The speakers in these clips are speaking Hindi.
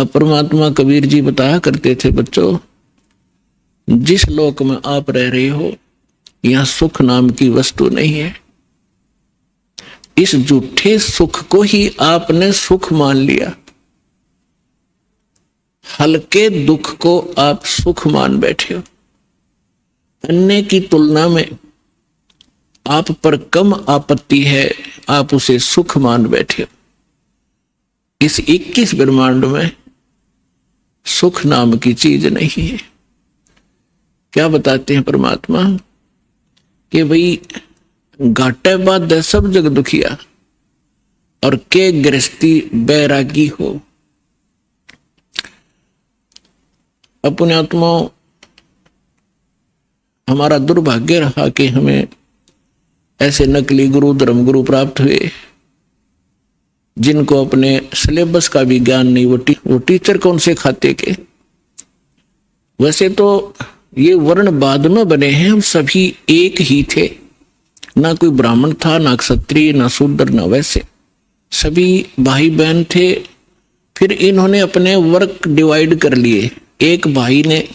अब परमात्मा कबीर जी बताया करते थे, बच्चों जिस लोक में आप रह रहे हो यहां सुख नाम की वस्तु नहीं है। इस झूठे सुख को ही आपने सुख मान लिया, हल्के दुख को आप सुख मान बैठे हो। अन्य की तुलना में आप पर कम आपत्ति है, आप उसे सुख मान बैठे हो। इस 21 ब्रह्मांड में सुख नाम की चीज नहीं है। क्या बताते हैं परमात्मा कि भाई घाटे बाद सब जग दुखिया और के गृहस्थी बैरागी हो। अपने आत्माओं, हमारा दुर्भाग्य रहा कि हमें ऐसे नकली गुरु धर्म गुरु प्राप्त हुए जिनको अपने सिलेबस का भी ज्ञान नहीं। वो टीचर कौन से खाते के। वैसे तो ये वर्ण बाद में बने हैं, हम सभी एक ही थे, ना कोई ब्राह्मण था, ना क्षत्रिय, ना शूद्र, ना वैसे, सभी भाई बहन थे। फिर इन्होंने अपने वर्क डिवाइड कर लिए। एक भाई ने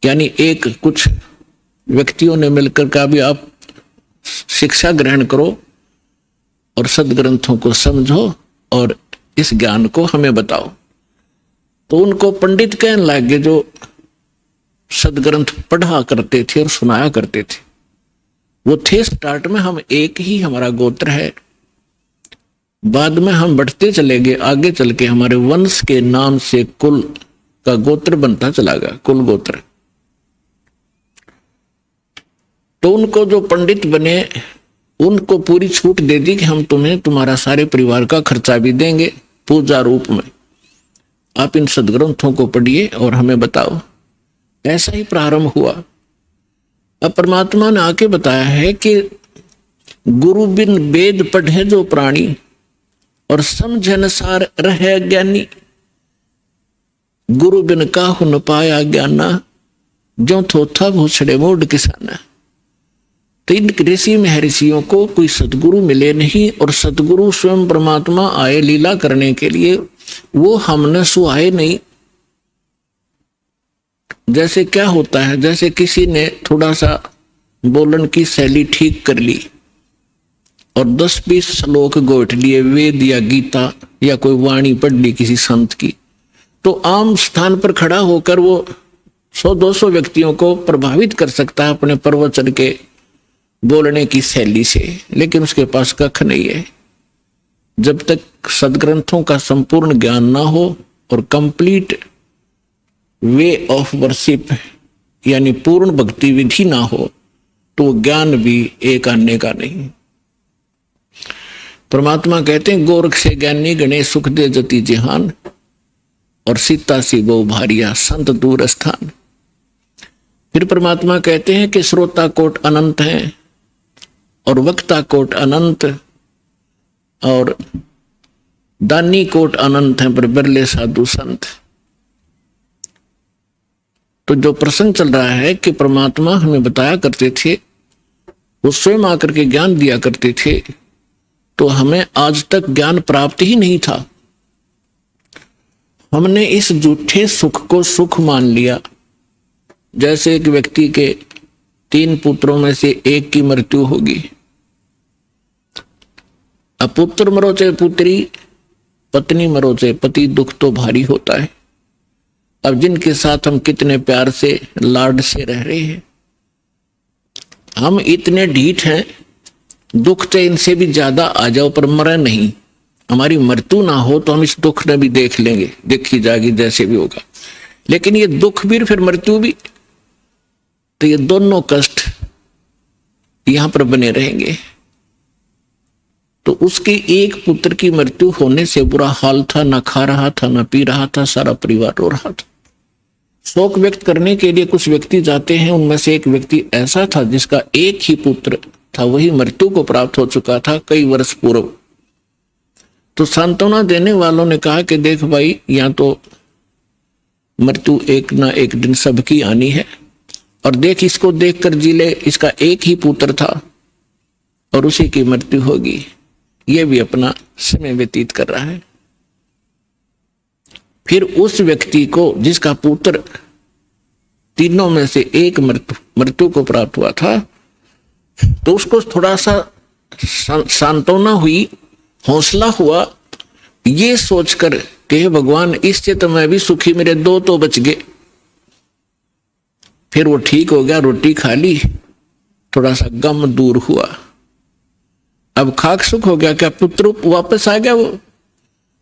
यानी एक कुछ व्यक्तियों ने मिलकर कहा भी आप शिक्षा ग्रहण करो और सदग्रंथों को समझो और इस ज्ञान को हमें बताओ। तो उनको पंडित कहने लगे जो सदग्रंथ पढ़ा करते थे और सुनाया करते थे। वो थे स्टार्ट में हम एक ही, हमारा गोत्र है। बाद में हम बढ़ते चले गए, आगे चल के हमारे वंश के नाम से कुल का गोत्र बनता चला गया, कुल गोत्र। तो उनको जो पंडित बने उनको पूरी छूट दे दी कि हम तुम्हें तुम्हारा सारे परिवार का खर्चा भी देंगे पूजा रूप में, आप इन सदग्रंथों को पढ़िए और हमें बताओ। ऐसा ही प्रारंभ हुआ। अब परमात्मा ने आके बताया है कि गुरु बिन वेद पढ़े जो प्राणी और समझ अनुसार रहे ज्ञानी, गुरु बिन काहु न पाया ज्ञाना, जो थोथा भूसड़े मोड़ किसाना। तो इन ऋषि महर्षियों को कोई सतगुरु मिले नहीं और सतगुरु स्वयं परमात्मा आए लीला करने के लिए, वो हमने सुहाए नहीं। जैसे क्या होता है, जैसे किसी ने थोड़ा सा बोलन की शैली ठीक कर ली और 10-20 श्लोक गोट लिए, वेद या गीता या कोई वाणी पढ़ ली किसी संत की, तो आम स्थान पर खड़ा होकर वो 100-200 व्यक्तियों को प्रभावित कर सकता है अपने प्रवचन के बोलने की शैली से, लेकिन उसके पास कख नहीं है। जब तक सदग्रंथों का संपूर्ण ज्ञान ना हो और कंप्लीट वे ऑफ वर्शिप यानी पूर्ण भक्ति विधि ना हो, तो ज्ञान भी एक आने का नहीं। परमात्मा कहते हैं गोरख से ज्ञानी गणेश सुख दे जति जिहान और सीता सी गो भारिया संत दूर स्थान। फिर परमात्मा कहते हैं कि श्रोता कोट अनंत हैं और वक्ता कोट अनंत और दानी कोट अनंत हैं, पर बिरले साधु संत। तो जो प्रसंग चल रहा है कि परमात्मा हमें बताया करते थे, वो स्वयं आकर के ज्ञान दिया करते थे, तो हमें आज तक ज्ञान प्राप्त ही नहीं था। हमने इस झूठे सुख को सुख मान लिया। जैसे एक व्यक्ति के 3 पुत्रों में से एक की मृत्यु होगी, अब पुत्र मरो चाहे पुत्री, पत्नी मरो चाहे पति, दुख तो भारी होता है। अब जिनके साथ हम कितने प्यार से लाड से रह रहे हैं, हम इतने ढीठ हैं, दुख तो इनसे भी ज्यादा आ जाओ पर मरे नहीं। हमारी मृत्यु ना हो तो हम इस दुख ने भी देख लेंगे, देखी जाएगी जैसे भी होगा। लेकिन ये दुख भी फिर मृत्यु भी, तो ये दोनों कष्ट यहां पर बने रहेंगे। तो उसके एक पुत्र की मृत्यु होने से बुरा हाल था, ना खा रहा था, ना पी रहा था, सारा परिवार रो रहा था। शोक व्यक्त करने के लिए कुछ व्यक्ति जाते हैं, उनमें से एक व्यक्ति ऐसा था जिसका एक ही पुत्र था, वही मृत्यु को प्राप्त हो चुका था कई वर्ष पूर्व। तो सांत्वना देने वालों ने कहा कि देख भाई, यहाँ तो मृत्यु एक ना एक दिन सबकी आनी है, और देख इसको देखकर जी ले, इसका एक ही पुत्र था और उसी की मृत्यु होगी। ये भी अपना समय व्यतीत कर रहा है। फिर उस व्यक्ति को जिसका पुत्र तीनों में से एक मृत्यु को प्राप्त हुआ था, तो उसको थोड़ा सा सांत्वना हुई, हौसला हुआ, ये सोचकर कि हे भगवान, इससे तो मैं भी सुखी, मेरे दो तो बच गए। फिर वो ठीक हो गया, रोटी खा ली, थोड़ा सा गम दूर हुआ, अब खाक सुख हो गया। क्या पुत्र वापस आ गया वो?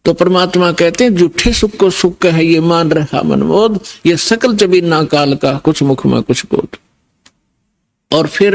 तो परमात्मा कहते हैं झूठे सुख को सुख है, ये मान रहा मनमोद, ये सकल चबीना काल का, कुछ मुख में कुछ बोध। और फिर